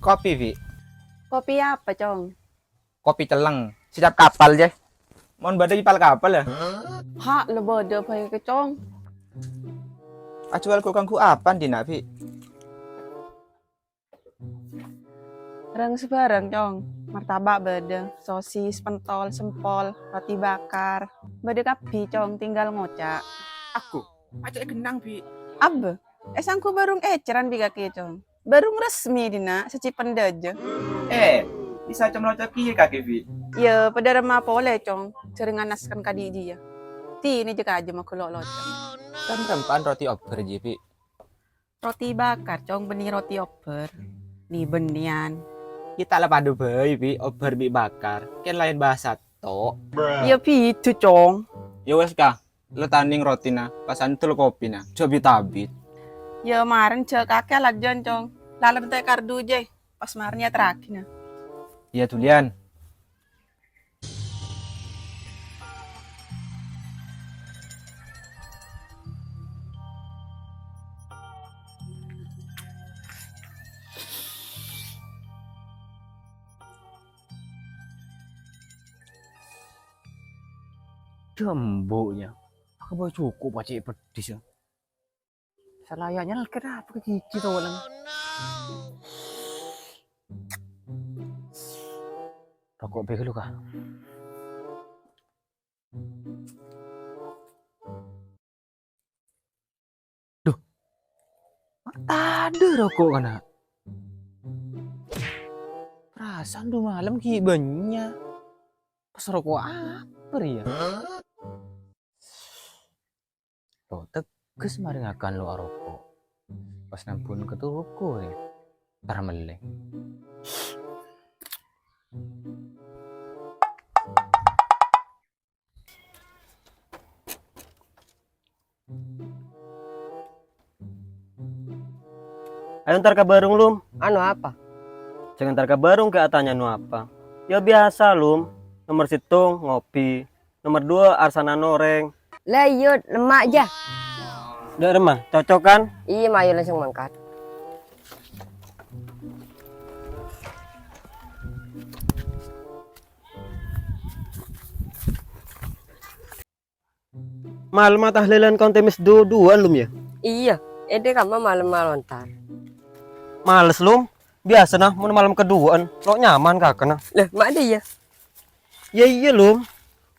Kopi, Vi. Kopi apa, Cong? Kopi celeng. Siap kapal, je. Mon badai pal kapal ya? Hak lo bodoh pakai ke Cong. Acual kok kangku apa dina, Vi? Rang sebarang, Cong. Martabak bede, sosis, pentol, sempol, roti bakar. Bede kapi, Cong, tinggal ngocak. Aku. Aja genang, Vi. Abbe, esangku barung eceran bi kaki, Cong. Barung resmi dina, secipen deje. Bisa cemlocok iya kaki, Vi. Ya, pada remah pole, Cong. Sering anaskan kadi dia. Ti ini jeka aja maku lo Kan rempan roti obor, je, Vi. Roti bakar, Cong, benih roti oper. Nih benian. Kita lah padu bayi, Vi. Obor bi bakar. Kan lain bahasa to. Ya pitu, Cong. Ya wes kah. Lo tanding roti na. Pasan tuh lo kopi na. Cobi tabit. Ya kemarin cek kakek lajan, Cong. Lalu bentuk kardu je. Pas marnya terakhir nah. Iya, Tulian. Jembuknya. Aku bawa cukup pacik pedis ya. Selayaknya kenapa ke gigi tuh lang. Rokok begel kah? Duh. Ada rokok kana. Perasaan tuh malam ki banyak. Pas rokok apa ya? Lo teges mari ngakan lo rokok. Pas nampun ke toko ya. Para meleng. Ayo ntar ke barung lum. Anu apa? Jangan ntar ke barung ke atanya nu apa. Ya biasa lum. Nomor situng ngopi. Nomor 2 arsana noreng. Layut lemak aja. Udah remah, cocok kan? Iya, mayu langsung mangkat. Malam tahlilan kontemis duan lum ya. Iya, ede kamu malam-malam ntar. Males lum. Biasa nah, mau malam keduaan. Lo nyaman kakak nah. Lah, mak ada ya? Ya iya lum.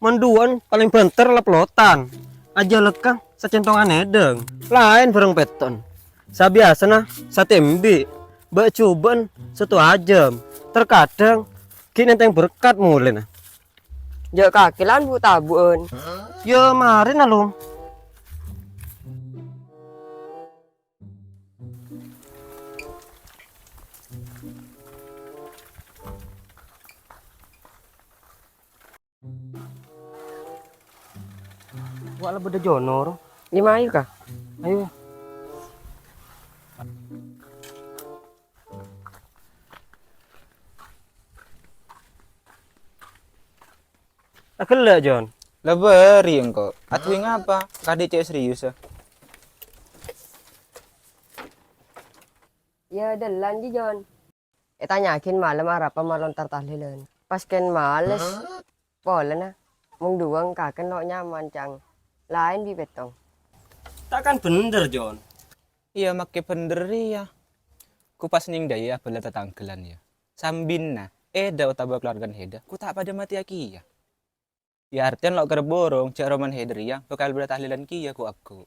Menduan paling banter lah pelotan. Aja lekang secentongan edeng. Lain bareng beton. Sabiasa nah, satembi. Mbak cuban satu jam. Terkadang kini yang berkat mulai nah. Jok kaki lan bu tabun. Ya mari nah lum. Wala beda jonor. 5 ayu kah? Ayo. Agak John. Leberi engkau. Atuin ngapa? Kade cek serius ya. Ya delan ji Jon. Tanyakin malam apa malam ntar tahlilan. Pas ken males. Pola na. Mung duang kaken lo nyaman cang. Lain di betong. Takkan bener John. Iya make bener ya. Kupas ning daya bela tetanggelan ya. Sambin na. Eda utaba keluarga heda. Ku tak pada mati aki ya. Ya artian lo kerborong cek roman heder ya. Bakal bertahlilan ki ya ku aku.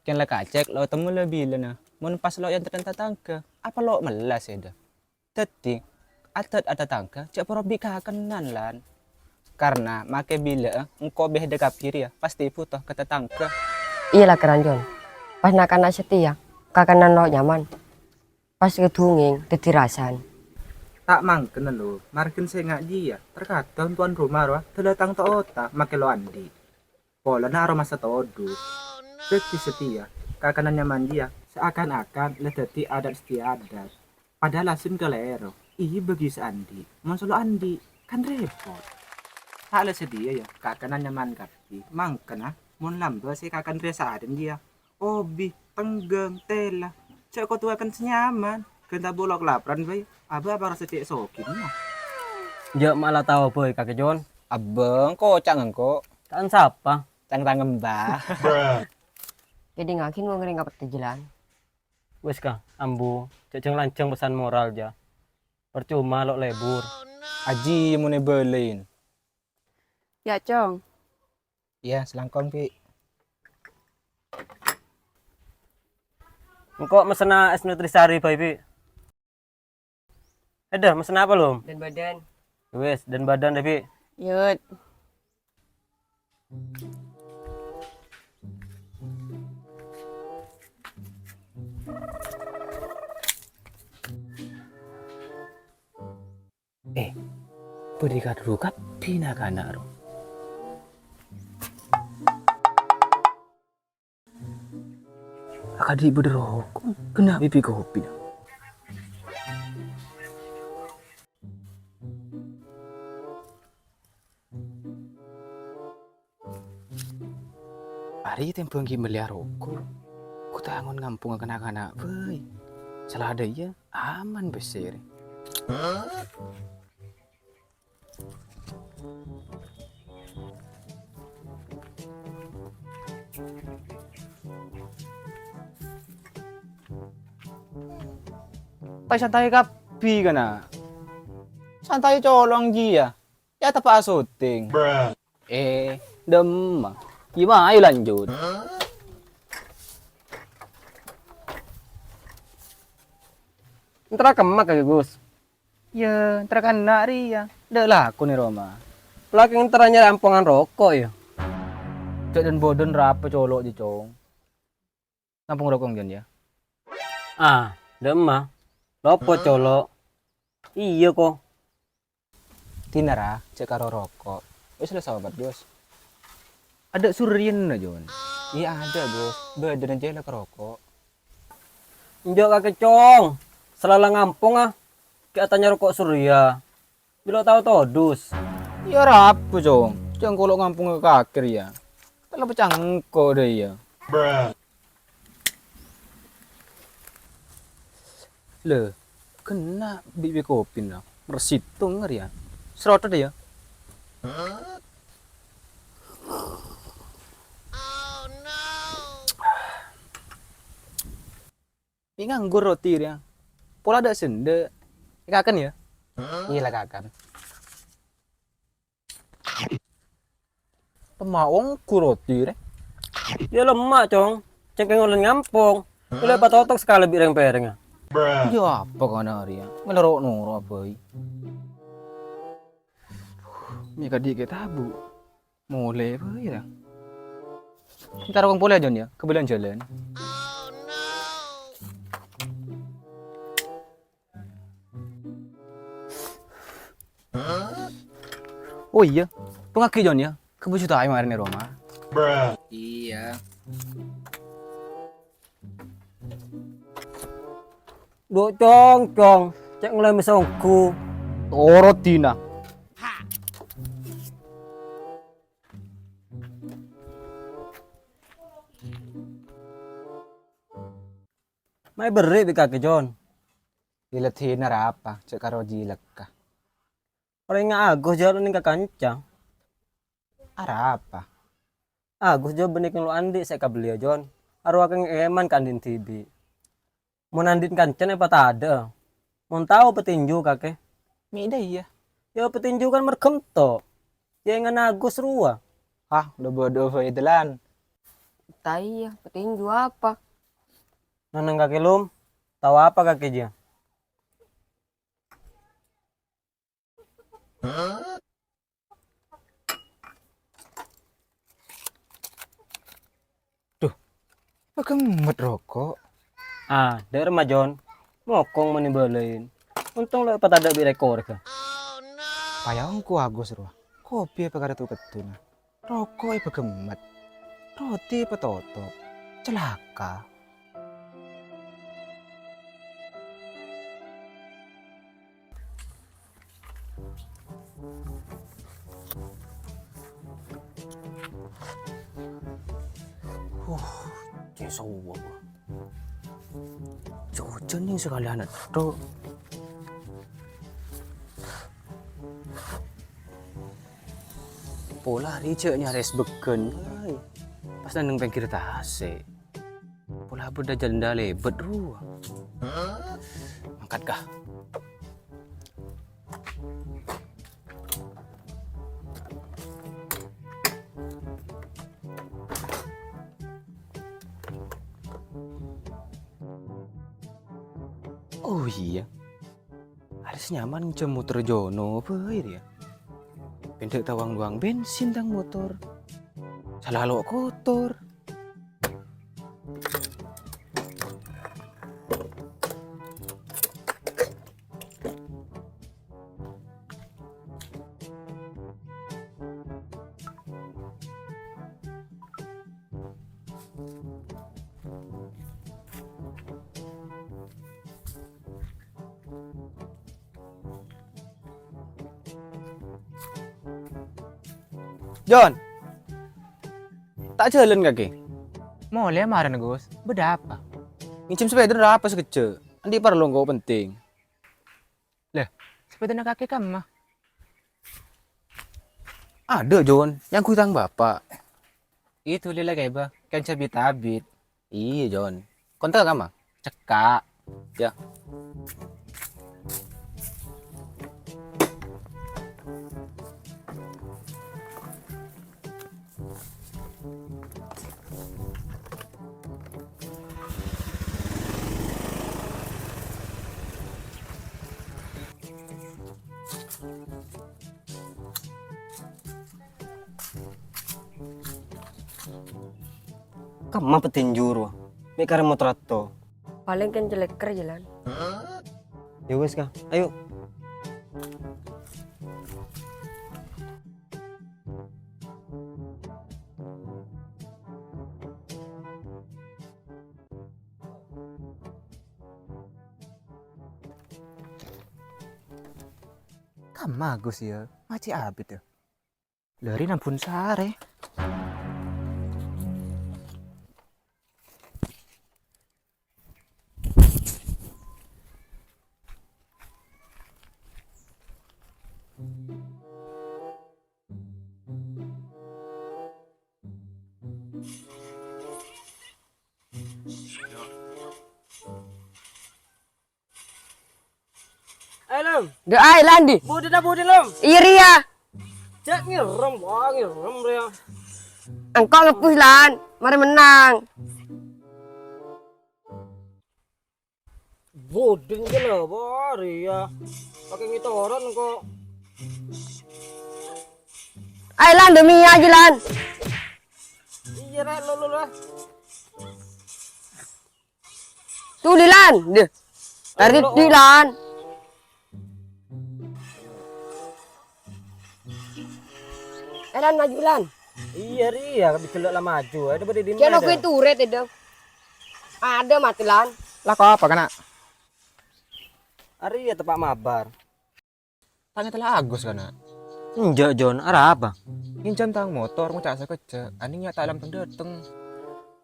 Kian lah kacek lo temu lebih lena. Mun pas lo yang tertenta tangga. Apa lo melas eda. Tetik. Atat tangga. Cek porobi kakenan lan. Karena make bila engkau beh de kapir ya. Pasti putoh ke tetangga. Iya lah keran Jon. Pas nakana setia. Kakanan lo nyaman. Pas kedunging tetirasan. Tak mangken lo, marken saya ngaji ya. Terkadang tuan rumah roh, terdatang to otak, make lo andi. Pola na aroma sa todo. Beti setia, kakanannya mandi ya, seakan-akan ledati adat setia adat. Padahal asin kelero, iya bagi seandi, monsolo andi, kan repot. Tak sedia ya, kakanannya mangkapi, mangken ah, mon lamba si kakan resa aden dia. Obi, penggeng, tela, cek kau tuakan senyaman. Kenta bolok laparan bay. Abah apa rasa cek sokin mah. Ya malah tahu boy kakek John. Abang kocak engko. Kan siapa? Tang tangem bah. Jadi ngakin mau ngering apa jalan. Wes kah, ambu. Ceceng lancang pesan moral ja. Percuma lo lebur. Aji mau nebelin. Ya, Cong. Iya, selangkong pi. Engkau mesen es nutrisari baby. Dah mesen apa belum? Dan badan. Wes dan badan baby. Yud. Berikat rukat pina kana ro. Akadi bederok. Kena pipi kopi. Hari tempeng gi meliar rokok. Ku tangon ngampung anak-anak, beuy. Salah ada ya, aman besir. Tai santai kapi kana. Santai colong dia. Ya tepa syuting. Demam. Gimana ayo lanjut. Entar kemak kakek Gus. Ya, terkena ria. Dah lah aku nih Roma. Lagi entar nyari ampungan rokok ya. Cek dan boden rapa colok di cong. Ngampung rokok jan ya. Ah, demah. Lopo colok. Iya kok. Tinara, cek karo rokok. Wis lah sahabat Gus. Ada surian na Jon. Iya ada Gus. Badan aja lah kerokok. Enjak kakek Cong. Selalu ngampung ah. Katanya rokok surya. Bila tahu todus. Ya rapu cong. Cong kalau ngampung ke kakir ya. Telah pecangko deh ya. Le, kena bibi kopi nah. Mersitung ngeri ya. Serotot deh ya. Ini nganggur roti ya. Pola ada sende. Kakan ya? Iya lah kakan. Pemaung ku roti deh. Ya lemak Cong. Cengkeng ulen ngampung. Boleh patotok sekali bireng-pereng ah. Ya apa kan hari ya? Melerok noro apa? Mika dikit tabu. Mulai apa ya? Ntar orang boleh aja ya, kebelan jalan. Oh iya, pengaki Jon ya, kebucu tayo kemarin nih Roma. Iya. Duh Cong. Cek mulai mesongku. Toro Tina. Mai beri bi kakek John. Diletin apa? Cek karo jilek kah? Orang nga Agus jalan ning kakancang. Apa? Agus jauh benik lu andi saya kabeli ya John. Aru akang eman kandin tibi. Mau nandin kancan apa tak ada. Mau tahu petinju kakek. Mida iya. Ya petinju kan merkem to. Ya ngan Agus rua. Hah, udah bodoh itelan. Tai ya, petinju apa? Nanang kakek lum. Tahu apa kakek dia? Kemet rokok. Ah, dari mah John. Mokong menibalain. Untung lo apa ada bi rekor ka. Payangku Agus ruah. Kopi apa kada tuh ketuna. Rokok apa kemet. Roti apa totok. Celaka. Jesuwa. Jauh Jening sekali anak tuh. Pola riceknya res beken. Pas nandeng pengkir tase. Pola beda jalan lebet ruang. Angkat kah? Oh iya, harus nyaman muter jono apa ya? Pendek tawang luang bensin tang motor, salah lo kotor. John, tak jalan kaki. Mau lihat kemarin Gus, beda apa? Ngincim sepeda apa sekece? Andi perlu nggak penting. Lah, sepeda kaki kamu mah. Ada John, yang kutang bapak. Itu lila kayak bah, kan cabit-abit. Iya John, kontak kamu? Cekak. Ya. Kamu petinjur wah. Mikir motor atau? Paling kan jelek jalan. Ya wes kah, ayo. Kamu Gus ya, masih abit ya. Dari nampun sare. Ayo Lam, De ai landi. budi Lam. Iya Ria. Cek ngerem, wah ngerem Ria. Engkau ngepus lan. Mari menang. Bodeng ke lo, Ria. Pakai ngitoran kok. Ai lan demi aja lan. Iya Ria, lo lah. Tuh di lan. Deh. Dari di lan. Lan maju lan. Iya Ria, bikin lo maju. Ada berdiri di Kena kuin turet itu. Ada mati lan. Lah kok apa kena? Ria tepak mabar. Tanya telah Agus kana. Enggak John, arah apa? Nginjam tang motor ngucak sekece. Aningnya tak alam tang dateng.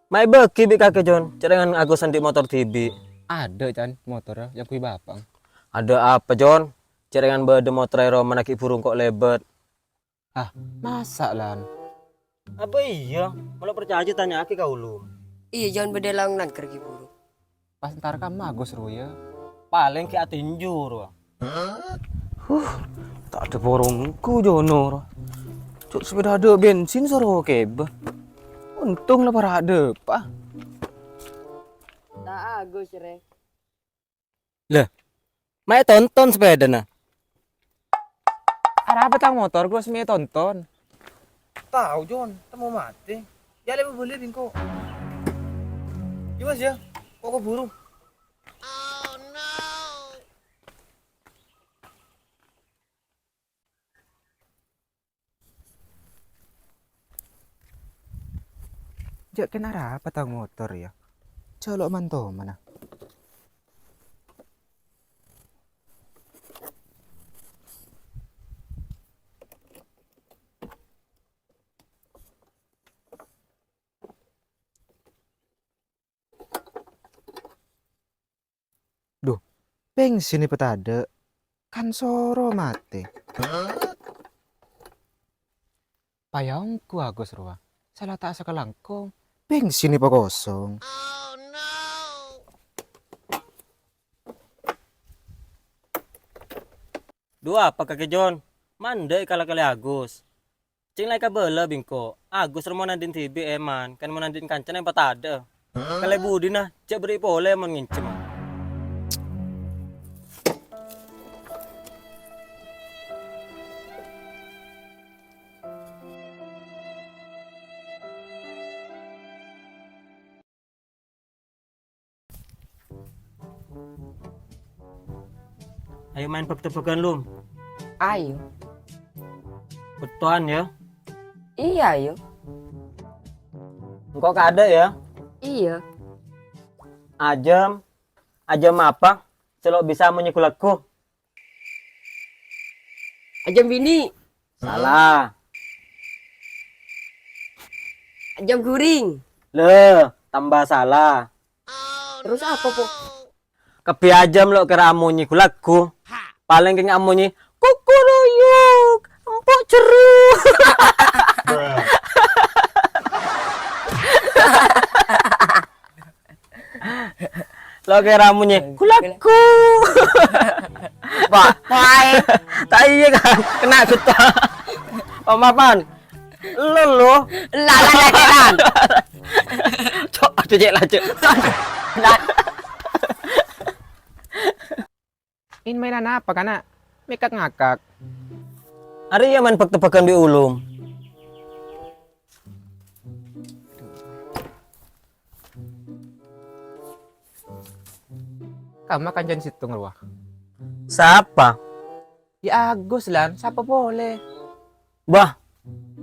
Mai beki bi kakek John, cerengan aku sandik motor tibi. Ada kan motor yang kui bapang. Ada apa John? Cerengan bade motor ero manaki burung kok lebet. Masa lan? Apa iya? Kalau percaya aja tanya aki kau lu. Iya jangan bedelang lan kergi buru. Pas ntar kamu Agus ruya. Paling ki atinjur. Tak ada borongku jono. Cuk sepeda ada bensin soro kebe. Untung lah para ada, Pak. Tak agus re. Mai tonton sepeda nah. Ada apa tang motor gua semia tonton. Tahu John, temu mati. Ya lebih beli bingko. Gimana ya? Kok buru? Jak kena apa tang motor ya? Colok manto mana? Bensin ni petade. Kan soro mate. Payangku Agus Ruah. Salah tak sekelangkong. Bensin ni kosong. Dua apa kakek John? Mandai kala-kali Agus. Cing lai kabela bingko. Agus mau nandin tibi eman. Kan mau nandin kancan yang patade. Kale budi nah. Cek beri pole mau ngincem. Ayo main pek-tepekan lum. Ayo. Betuan ya. Iya, ayo. Engkau kada ya. Iya. Ajem. Ajem apa? Selok bisa menyekulaku. Ajam bini. Salah. Ajam guring. Le, tambah salah. Terus apa, Po? Kepi ajam lo kira amunyi kulaku. Paling keng amunyi kukuruyuk, empuk ceruk. Lo kira amunyi kulaku. Pak, tak iya kan kena kita. Oh mapan. Lo. Lalalan. Cok, cuci lah cok. In mainan apa kana? Mekak ngakak. Hari ya main pek-tepekan di ulum. Kamu kan jangan situ ngeruah. Siapa? Ya Agus lan, siapa boleh? Bah,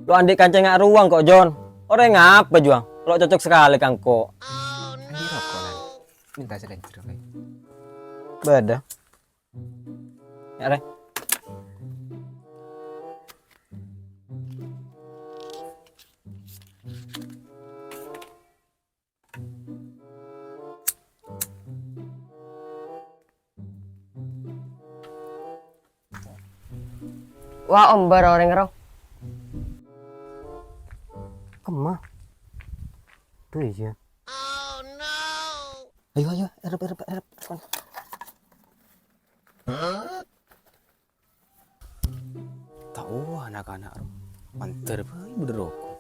lo andik kancing ngak ruang kok John. Orang ngapa juang? Lo cocok sekali kang kok. Andi rokok lan. Minta selencer kayak. Beda. Ya re. Wah, om baru orang ngerong. Kemah. Tuh iya. Ayo, erep. Tahu anak-anak manter bae bener rokok.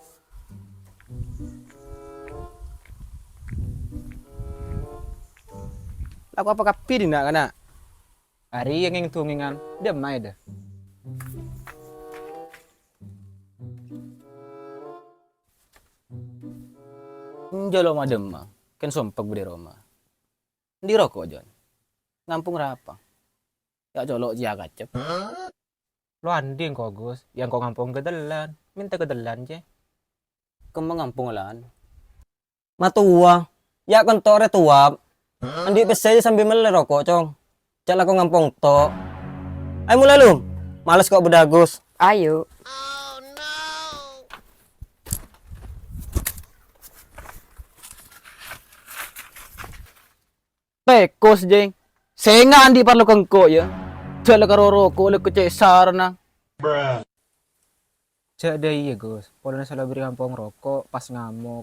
Laku apa kapi di nak kana? Hari yang tungingan, dia mai dah. Jalo madem mah, kan sompak bude Roma. Di rokok Jon. Ngampung rapa? Ya colok sia kacep. Lo anding kok Gus, yang kau ngampung kedelan, minta kedelan je. Kemang ngampung lan. Matua. Ya kan tore tuap. Andi pese sambil mele rokok cong. Cak aku ngampung to. Ayo mulai lu. Males kok bedagus. Ayo. Pekos jeng. Senga andi parlo kengko ya. Jala karo rokok le kecesar na. Cek deh iya Gus. Polanya salah beri kampung rokok pas ngamuk.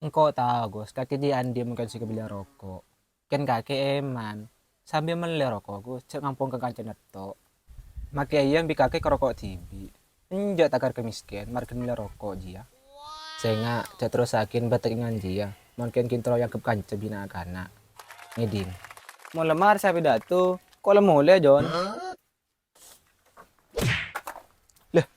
Engkau tahu Gus, kaki dia andi mungkin sih kebeli rokok. Kan kaki eman. Sambil meli rokok Gus, cek ngampung ke kancan neto. Maki ayam bi kaki ke rokok tibi. Enjak takar kemiskin, marken meli rokok jia. Senga cek terus sakin batek nganji ya. Mungkin kintro yang ke kancan bina kana. Ngidin. Mau lemar saya datu, kok lemole Jon? Lah.